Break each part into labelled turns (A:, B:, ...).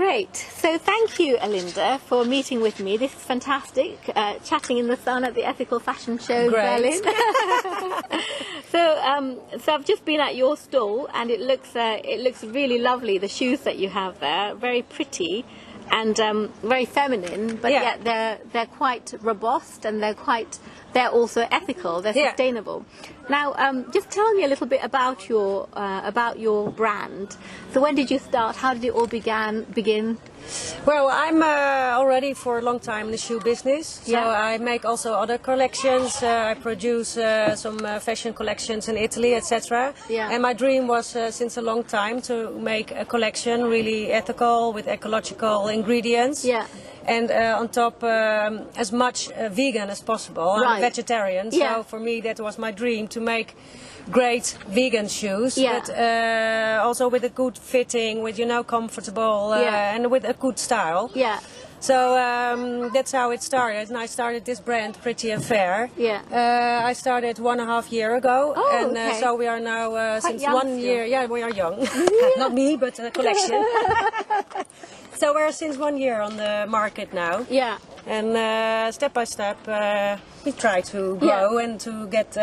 A: Great. So thank you, Alinda, for meeting with me. This is fantastic, chatting in the sun at the Ethical Fashion Show, Berlin. So I've just been at your stall, and it looks really lovely. The shoes that you have there, very pretty and very feminine, but yet they're quite robust, and they're also ethical. They're sustainable. Now, just tell me a little bit about your brand. So when did you start? How did it all begin?
B: Well, I'm already for a long time in the shoe business, so I make also other collections. I produce some fashion collections in Italy, etc. And my dream was since a long time to make a collection really ethical with ecological ingredients. And on top, as much vegan as possible. I'm a vegetarian, so for me that was my dream, to make great vegan shoes, but also with a good fitting, with comfortable, and with a good style. So that's how it started, and I started this brand, Pretty&Fair. I started 1.5 years ago, so we are now since 1 year. Yeah, we are young. Not me, but the collection. So we're since 1 year on the market now. And step by step we try to grow and to get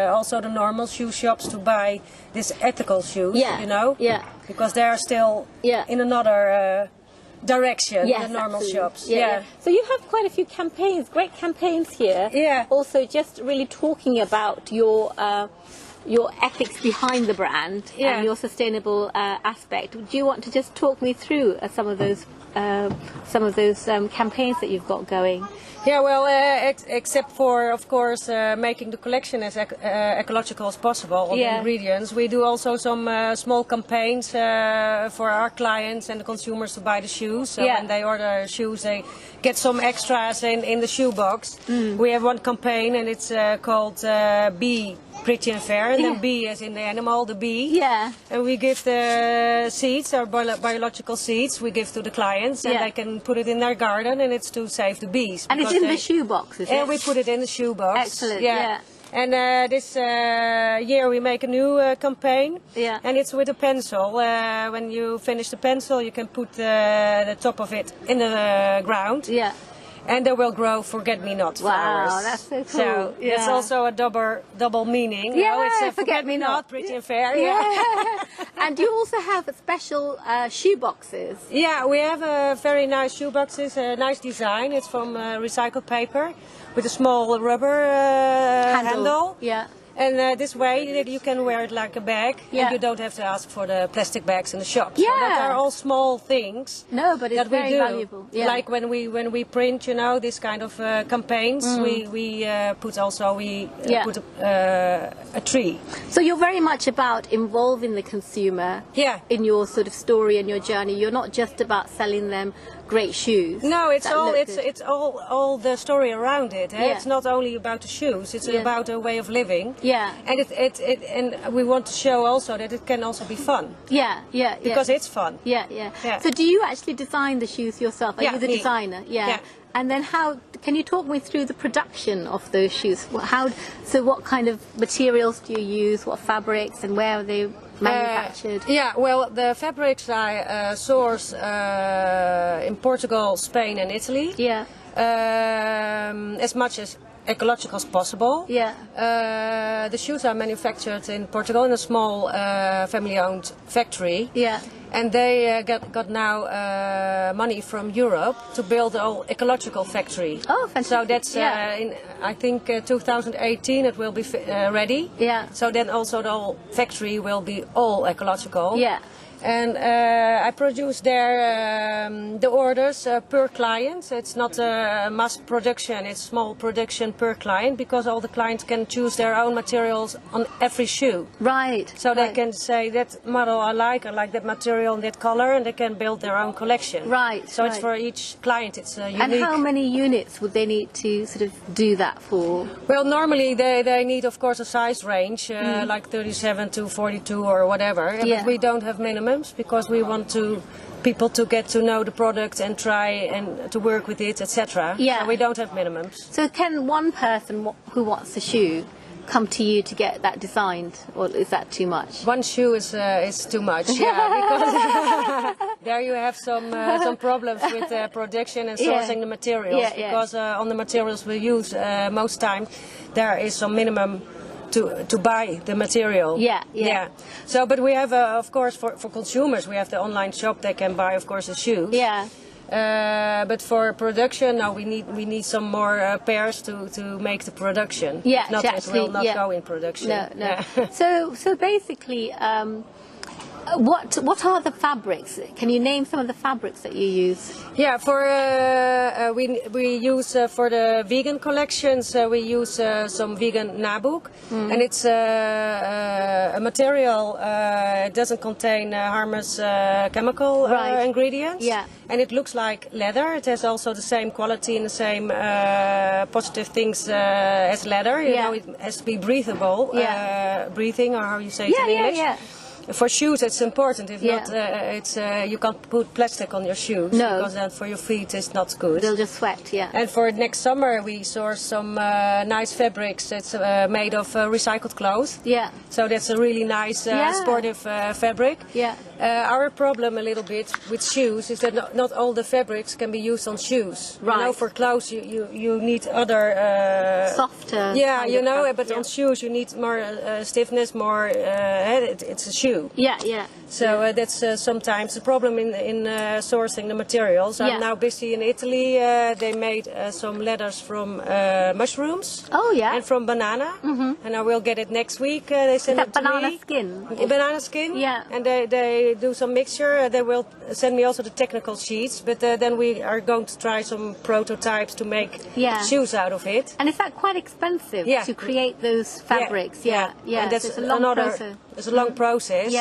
B: also the normal shoe shops to buy these ethical shoes, because they are still in another direction, the normal shops.
A: So you have quite a few campaigns, great campaigns here. Also just really talking about your ethics behind the brand and your sustainable aspect. Do you want to just talk me through some of those campaigns that you've got going?
B: Well, except for, of course, making the collection as ecological as possible, all the ingredients, we do also some small campaigns for our clients and the consumers to buy the shoes. So when they order shoes, they get some extras in the shoebox. We have one campaign, and it's called Be Pretty&Fair, and then bee as in the animal, the bee. And we give the seeds, our biological seeds, we give to the clients, and they can put it in their garden, and it's to save the bees.
A: And it's in the shoebox, is it?
B: And we put it in the shoebox.
A: Excellent,
B: And this year we make a new campaign, and it's with a pencil. When you finish the pencil, you can put the top of it in the ground. And they will grow forget-me-not flowers.
A: Wow, that's so cool.
B: So it's also a double meaning. It's forget-me-not, Pretty&Fair.
A: And you also have special shoe boxes.
B: We have very nice shoe boxes, a nice design. It's from recycled paper with a small rubber handle. And this way you can wear it like a bag, and you don't have to ask for the plastic bags in the shop. So that are all small things.
A: No, but it's very valuable.
B: Like when we print, this kind of campaigns, we put a tree.
A: So you're very much about involving the consumer in your sort of story and your journey. You're not just about selling them great shoes.
B: No, it's all the story around it. It's not only about the shoes. It's about a way of living. And we want to show also that it can also be fun. Because it's fun. So do you actually design the shoes yourself? Are you the designer? And then can you talk me through the production of those shoes? So what kind of materials do you use? What fabrics, and where are they manufactured? Well, the fabrics I source in Portugal, Spain and Italy. As much as ecological as possible. The shoes are manufactured in Portugal in a small family-owned factory. And they got now money from Europe to build an ecological factory.
A: Oh, fantastic.
B: So that's in, I think, 2018 it will be ready. So then also the whole factory will be all ecological. And I produce there the orders per client. It's not a mass production, it's small production per client, because all the clients can choose their own materials on every shoe. So they can say, that model I like that material and that color, and they can build their own collection. So it's for each client, it's unique.
A: And how many units would they need to sort of do that for?
B: Well, normally they need, of course, a size range, like 37 to 42 or whatever. But we don't have minimum, because we want people to get to know the product and try and to work with it, etc. So we don't have minimums.
A: So can one person who wants a shoe come to you to get that designed, or is that too much?
B: One shoe is too much, because there you have some problems with production and sourcing the materials, because on the materials we use most time there is some minimum to buy the material. So, but we have, of course, for consumers, we have the online shop. They can buy, of course, the shoes. But for production, now we need some more pairs to make the production.
A: Yeah,
B: not, it will not go in production.
A: No. So basically, what are the fabrics? Can you name some of the fabrics that you use?
B: Yeah, for we use for the vegan collections we use some vegan nabuk, and it's a material. It doesn't contain harmless chemical ingredients, and it looks like leather. It has also the same quality and the same positive things as leather. You know, it has to be breathable, breathing, or how you say it in English. For shoes, it's important. If not, you can't put plastic on your shoes, because then for your feet it's not good.
A: They'll just sweat. And
B: for next summer, we source some nice fabrics. It's made of recycled cloth. So that's a really nice sportive fabric. Our problem a little bit with shoes is that not all the fabrics can be used on shoes. You know, for clothes you need other
A: softer.
B: You know, but on shoes you need more stiffness, more. It's a shoe. So that's sometimes a problem in sourcing the materials. I'm now busy in Italy. They made some leathers from mushrooms. And from banana. And I will get it next week. They send it to me.
A: Banana skin.
B: Banana skin. And they do some mixture. They will send me also the technical sheets. But then we are going to try some prototypes to make shoes out of it.
A: And is that quite expensive to create those fabrics?
B: And that's
A: it's a long process.
B: It's a long process.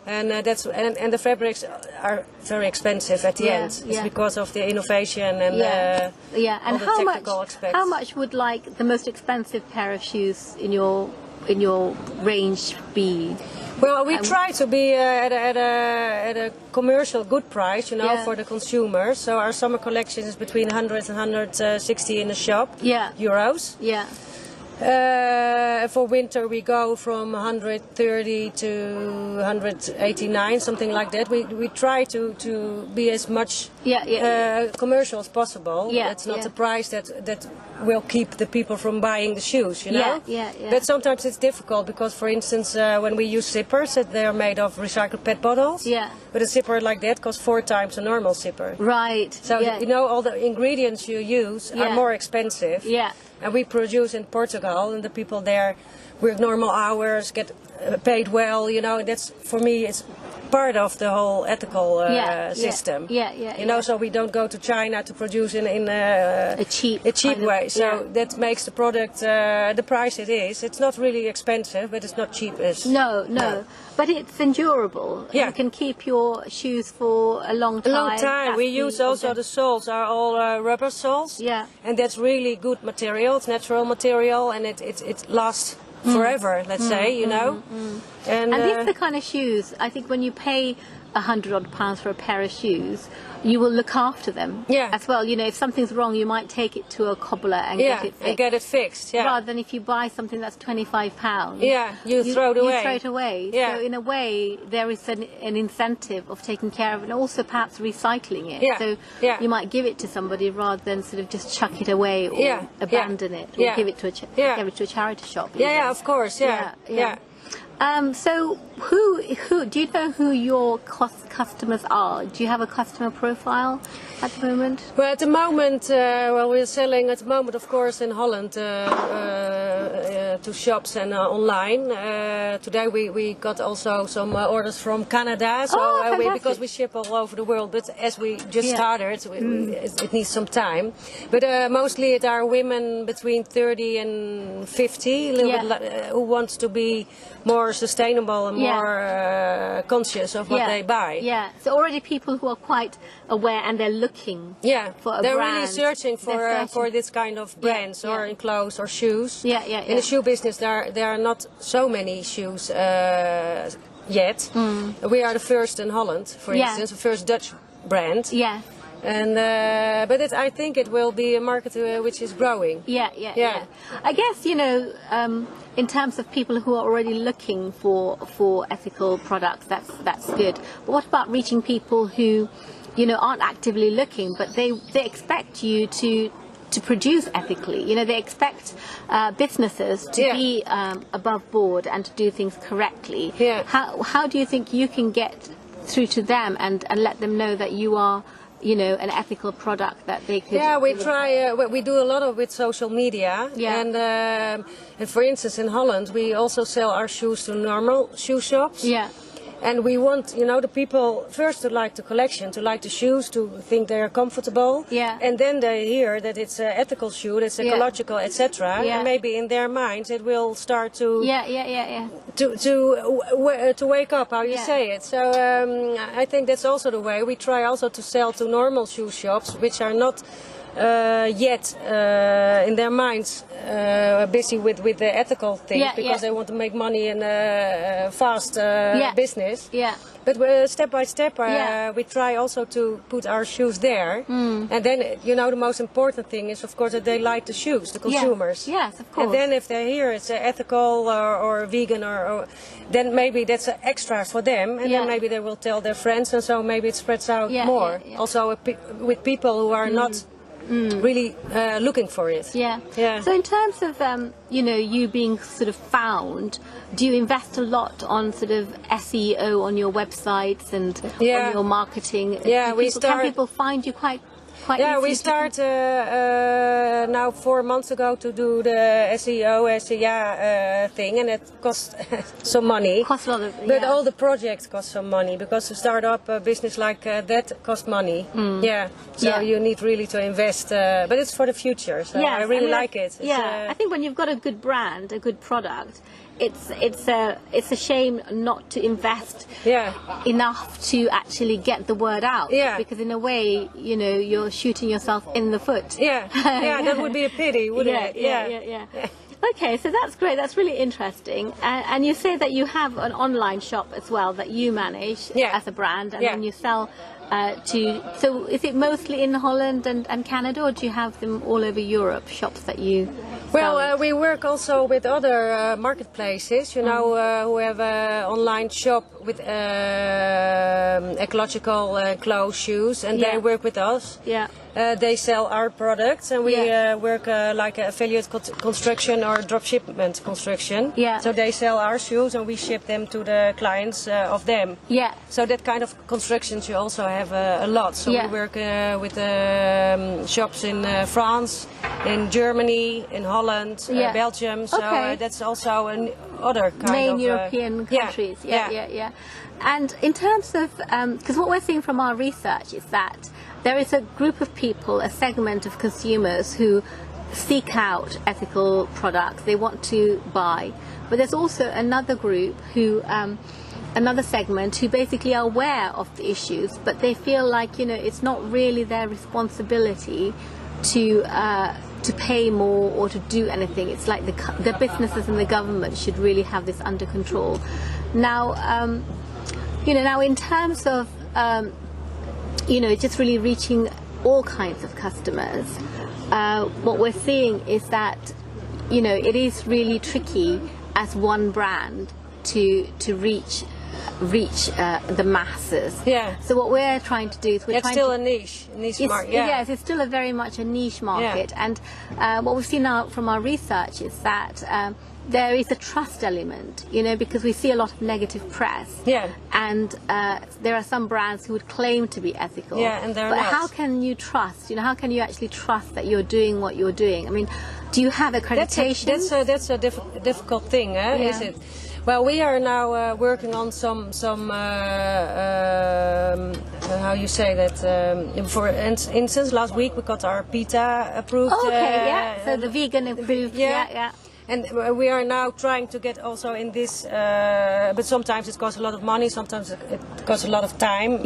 B: And the fabrics are very expensive at the end. It's because of the innovation and all the technical aspects.
A: How much would like the most expensive pair of shoes in your range be?
B: Well, we try to be at a commercial good price, you know, for the consumers. So our summer collection is between 100 and 160 in the shop, euros. For winter we go from 130 to 189, something like that. We try to be as much commercial as possible. It's not a price that will keep the people from buying the shoes, you know. But sometimes it's difficult because, for instance, when we use zippers, they are made of recycled PET bottles. But a zipper like that costs 4 times a normal zipper. So you know, all the ingredients you use are more expensive. And we produce in Portugal, and the people there work normal hours, get paid well, you know. That's, for me, it's part of the whole ethical system. You know, so we don't go to China to produce in a cheap way. So that makes the product the price it is. It's not really expensive, but it's not cheap as.
A: No. But it's endurable. You can keep your shoes for a long time.
B: A long time. We use also the soles are all rubber soles. And that's really good material. It's natural material, and it lasts forever, let's say, you know.
A: And these are the kind of shoes, I think when you pay £100 for a pair of shoes, you will look after them as well. You know, if something's wrong, you might take it to a cobbler and get it fixed. Rather than if you buy something that's £25,
B: you throw it away.
A: You throw it away. So in a way, there is an incentive of taking care of it, and also perhaps recycling it. So you might give it to somebody rather than sort of just chuck it away or abandon it, or give it to a charity shop.
B: Of course.
A: So who do you know who your customers are? Do you have a customer profile at the moment?
B: Well, at the moment, we're selling at the moment, of course, in Holland to shops and online. Today we got also some orders from Canada, so because we ship all over the world. But as we just started, it needs some time. But mostly it are women between 30 and 50, a little bit, who wants to be more sustainable and more conscious of what they buy.
A: So already people who are quite aware, and they're looking for a
B: they're
A: brand.
B: really searching for this kind of brands or in clothes or shoes. In the shoe business there are not so many shoes yet. We are the first in Holland, for instance, the first Dutch brand. And but I think it will be a market which is growing.
A: Yeah. I guess, you know, in terms of people who are already looking for ethical products, that's good. But what about reaching people who, you know, aren't actively looking, but they expect you to produce ethically? You know, they expect businesses to be above board and to do things correctly. How do you think you can get through to them and let them know that you are, you know, an ethical product that they could...
B: Yeah, we try, we do a lot with social media. And for instance, in Holland, we also sell our shoes to normal shoe shops. And we want, you know, the people first to like the collection, to like the shoes, to think they are comfortable. And then they hear that it's an ethical shoe, that's ecological, etc. And maybe in their minds it will start to to wake up, how you say it. So I think that's also the way. We try also to sell to normal shoe shops, which are not yet in their minds busy with the ethical thing, because they want to make money in a fast business. But step by step we try also to put our shoes there. And then, you know, the most important thing is, of course, that they like the shoes, the consumers.
A: Yes, of course.
B: And then if they hear it's ethical or vegan, or then maybe that's an extra for them, and then maybe they will tell their friends, and so maybe it spreads out more. Also with people who are not really looking for it. So in terms of you know, you being sort of found, do you invest a lot on sort of SEO on your websites and on your marketing? Can people find you quite easily? We start now 4 months ago to do the SEO thing, and it costs some money.
A: Costs a lot of,
B: but all the projects cost some money, because to start up a business like that costs money. So you need really to invest, but it's for the future. So I really like it.
A: I think when you've got a good brand, a good product, it's a shame not to invest enough to actually get the word out. Because in a way, you know, you're shooting yourself in the foot.
B: That would be a pity, wouldn't it?
A: Okay, so that's great. That's really interesting. And you say that you have an online shop as well that you manage as a brand, and then you sell so is it mostly in Holland and Canada, or do you have them all over Europe, shops that you sell?
B: Well, we work also with other marketplaces, you know, who have an online shop with ecological clothes, shoes, and they work with us. They sell our products, and we work like affiliate construction or drop shipment construction. So they sell our shoes, and we ship them to the clients of them. So that kind of constructions you also have a lot. So we work with shops in France, in Germany, in Holland, Belgium. So that's also another kind
A: main
B: of
A: European countries. And in terms of, because what we're seeing from our research is that there is a group of people, a segment of consumers who seek out ethical products, they want to buy, but there's also another group who, another segment who basically are aware of the issues, but they feel like, you know, it's not really their responsibility to pay more or to do anything. It's like the businesses and the government should really have this under control. Now, you know, now in terms of you know, just really reaching all kinds of customers, what we're seeing is that, you know, it is really tricky as one brand to reach the masses. So what we're trying to do is
B: it's still a niche market.
A: Yes, it's still very much a niche market. And what we've seen now from our research is that there is a trust element, you know, because we see a lot of negative press. And there are some brands who would claim to be ethical.
B: And they're
A: but
B: not.
A: How can you trust? You know, how can you actually trust that you're doing what you're doing? I mean, do you have accreditation?
B: That's a difficult thing, is it? Well, we are now working on some how you say that, for instance, last week we got our PETA approved.
A: So the vegan approved,
B: And we are now trying to get also in this, but sometimes it costs a lot of money, sometimes it costs a lot of time.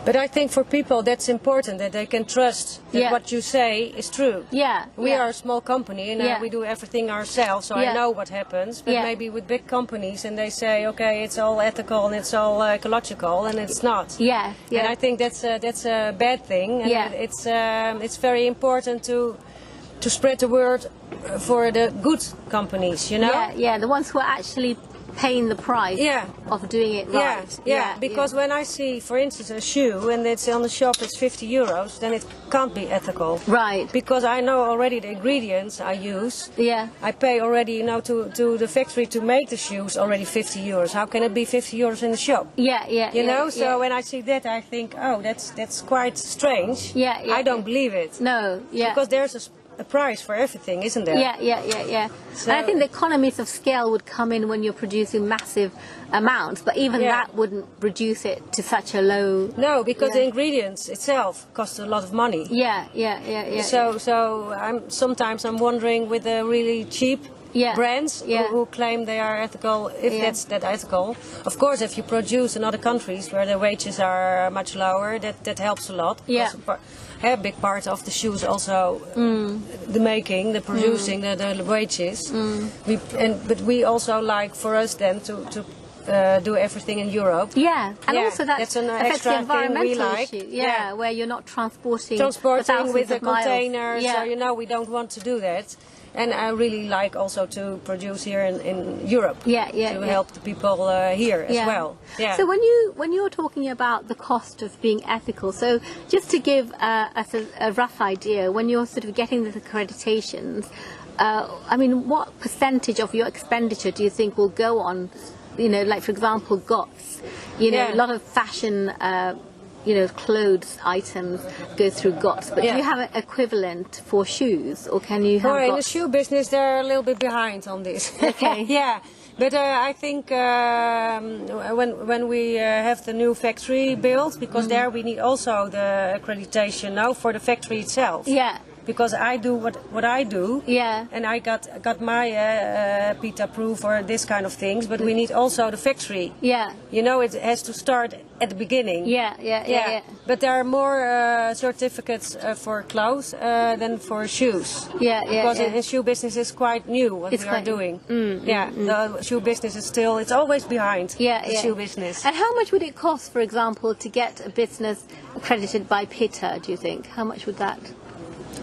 B: But I think for people that's important, that they can trust that what you say is true.
A: Yeah.
B: We are a small company and we do everything ourselves, so I know what happens. But maybe with big companies and they say, okay, it's all ethical and it's all ecological, and it's not.
A: Yeah.
B: And I think that's a bad thing. And it's very important to spread the word for the good companies, you know?
A: Yeah, the ones who are actually paying the price of doing it right.
B: Because when I see, for instance, a shoe and it's on the shop it's 50 euros, then it can't be ethical.
A: Right.
B: Because I know already the ingredients I use.
A: Yeah.
B: I pay already, you know, to the factory to make the shoes already 50 euros. How can it be 50 euros in the shop? You know, so when I see that I think, oh, that's quite strange. I don't believe it.
A: No,
B: Because there's a price for everything, isn't there?
A: So, and I think the economies of scale would come in when you're producing massive amounts, but even that wouldn't reduce it to such a low...
B: No, because the ingredients itself cost a lot of money. So sometimes I'm wondering with the really cheap brands who claim they are ethical, if that's that ethical. Of course, if you produce in other countries where the wages are much lower, that helps a lot. A big part of the shoes also the making, the producing, the wages. But we also like for us then to do everything in Europe.
A: And also that's an
B: extra
A: environmental
B: thing we like.
A: issue. Where you're not transporting
B: with the containers.
A: So
B: you know we don't want to do that. And I really like also to produce here in Europe to help the people here as well.
A: So when you're talking about the cost of being ethical, so just to give us a rough idea, when you're sort of getting the accreditations, I mean, what percentage of your expenditure do you think will go on, you know, like for example, GOTS, you know, a lot of fashion you know, clothes items go through GOTS, but do you have an equivalent for shoes, or can you have
B: in the shoe business they're a little bit behind on this. But I think when we have the new factory built, because there we need also the accreditation now for the factory itself. Because I do what I do, and I got my PETA proof or this kind of things, but we need also the factory. You know, it has to start at the beginning. But there are more certificates for clothes than for shoes. Because in shoe business is quite new what we are doing. The shoe business is still, it's always behind the shoe business.
A: And how much would it cost, for example, to get a business accredited by PETA, do you think? How much would that?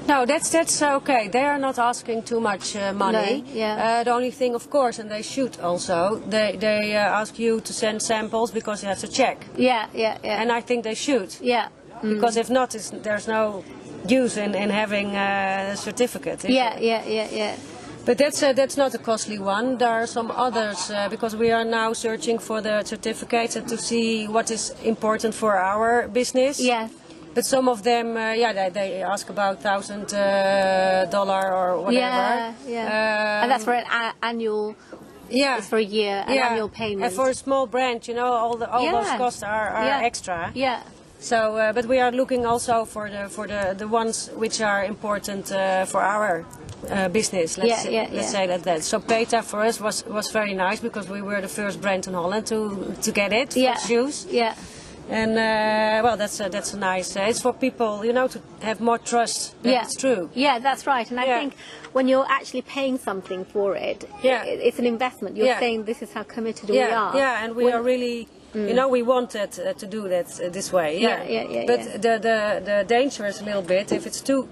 B: No, that's okay. They are not asking too much money. The only thing, of course, and they should also, they ask you to send samples because you have to check. And I think they should. Because if not, there's no use in having a certificate. But that's not a costly one. There are some others, because we are now searching for the certificates and to see what is important for our business. But some of them, they ask about $1,000 or whatever.
A: And that's for an annual. It's for a year, an annual payment.
B: And for a small brand, you know, all those costs are extra. So, but we are looking also for the ones which are important for our business. Let's say that. So PETA for us was very nice because we were the first brand in Holland to get it for shoes. And well, that's a nice. It's for people, you know, to have more trust that it's true.
A: That's right. And I think when you're actually paying something for it, it's an investment. You're saying this is how committed we are.
B: And we are really. You know, we wanted to do that this way. But the danger is a little bit if it's too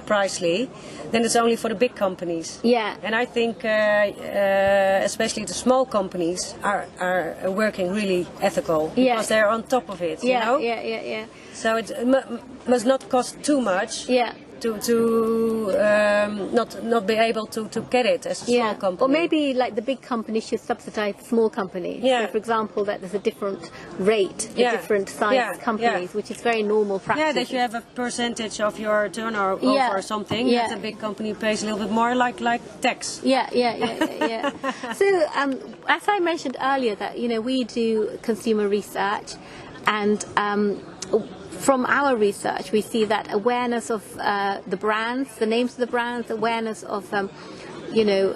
B: pricey, then it's only for the big companies. And I think especially the small companies are working really ethical because they're on top of it. You know? So it must not cost too much. To not be able to get it as a small company.
A: Or maybe like the big company should subsidize the small company. So for example, that there's a different rate for different size companies, which is very normal practice.
B: That you have a percentage of your turnover or something. That a big company pays a little bit more, like tax.
A: So as I mentioned earlier, that you know we do consumer research, and from our research, we see that awareness of the brands, the names of the brands, awareness of, you know,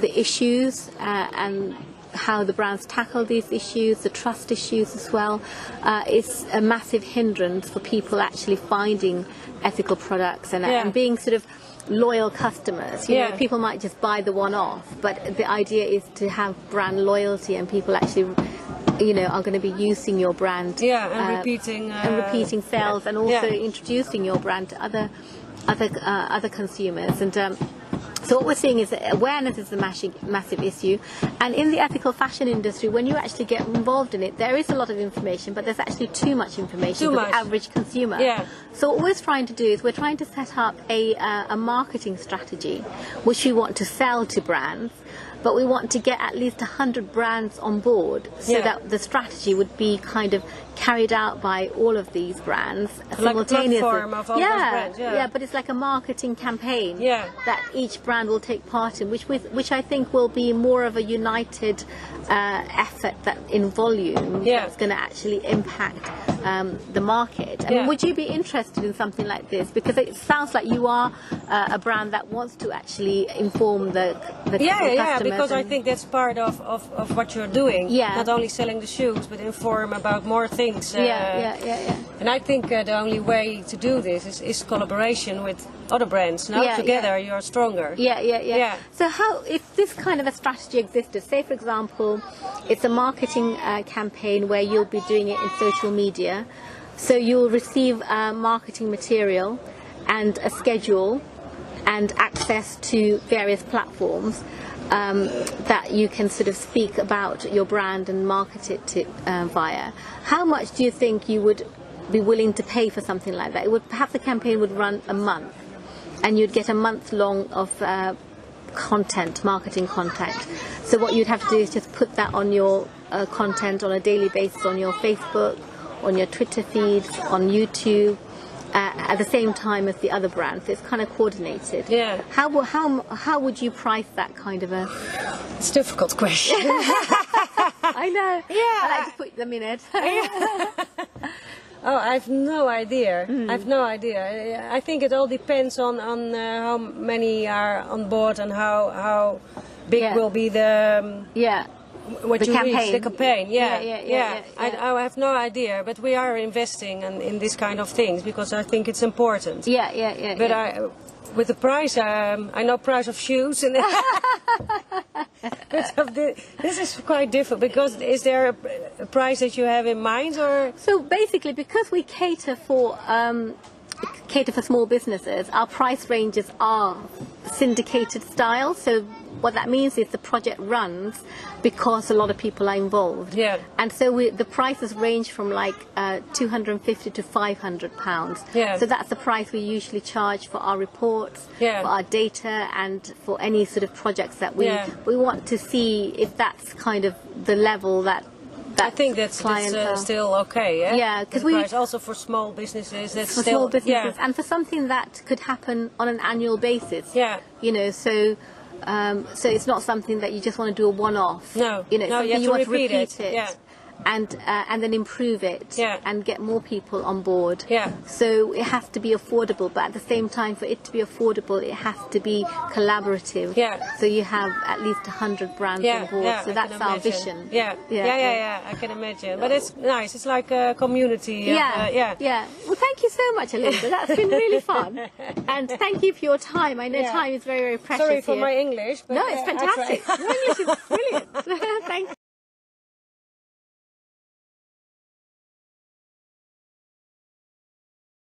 A: the issues and how the brands tackle these issues, the trust issues as well, is a massive hindrance for people actually finding ethical products and being sort of loyal customers. You know, people might just buy the one-off, but the idea is to have brand loyalty, and people actually, you know, are going to be using your brand,
B: and
A: repeating sales, and also introducing your brand to other consumers. And so what we're seeing is that awareness is a massive issue, and in the ethical fashion industry, when you actually get involved in it, there is a lot of information, but there's actually too much information for the average consumer. So what we're trying to do is we're trying to set up a marketing strategy which we want to sell to brands, but we want to get at least 100 brands on board, so that the strategy would be kind of carried out by all of these brands simultaneously.
B: Like a platform of all those brands.
A: But it's like a marketing campaign that each brand will take part in, which I think will be more of a united effort that in volume that's going to actually impact the market. I mean, would you be interested in something like this? Because it sounds like you are a brand that wants to actually inform the customers.
B: Because I think that's part of what you're doing. Not only selling the shoes, but inform about more things. And I think the only way to do this is collaboration with other brands. Now together you're stronger. So how, if this kind of a strategy existed, say for example, it's a marketing campaign where you'll be doing it in social media, so you'll receive marketing material and a schedule and access to various platforms that you can sort of speak about your brand and market it to, via. How much do you think you would be willing to pay for something like that? It would, perhaps the campaign would run a month, and you'd get a month long of content, marketing content. So what you'd have to do is just put that on your content on a daily basis on your Facebook, on your Twitter feeds, on YouTube, at the same time as the other brands. So it's kind of coordinated. How would you price that kind of a... It's a difficult question.
A: I know. I like to put them in it.
B: Oh, I have no idea. I have no idea. I think it all depends on how many are on board and how big will be the what
A: the
B: you
A: campaign.
B: reach, the campaign. I have no idea, but we are investing in this kind of things because I think it's important. But with the price, I know price of shoes, and this is quite different. Because is there a price that you have in mind, or?
A: So basically, because we cater for small businesses, our price ranges are syndicated style. So what that means is the project runs because a lot of people are involved. And so the prices range from like £250 to £500. So that's the price we usually charge for our reports, for our data, and for any sort of projects that we want to see if that's kind of the level that
B: I think that's still okay. Because we also for small businesses. That's
A: for
B: still
A: small businesses, and for something that could happen on an annual basis. You know, so it's not something that you just want to do a one-off.
B: No,
A: you know,
B: you have to
A: want
B: repeat
A: it. And then improve it and get more people on board. So it has to be affordable, but at the same time, for it to be affordable, it has to be collaborative. So you have at least 100 brands on board. So that's our vision.
B: I can imagine. But it's nice. It's like a community.
A: Well, thank you so much, Alinda. That's been really fun. And thank you for your time. I know time is very, very precious.
B: Sorry for
A: here.
B: my English. But
A: no, it's fantastic. Your English is brilliant.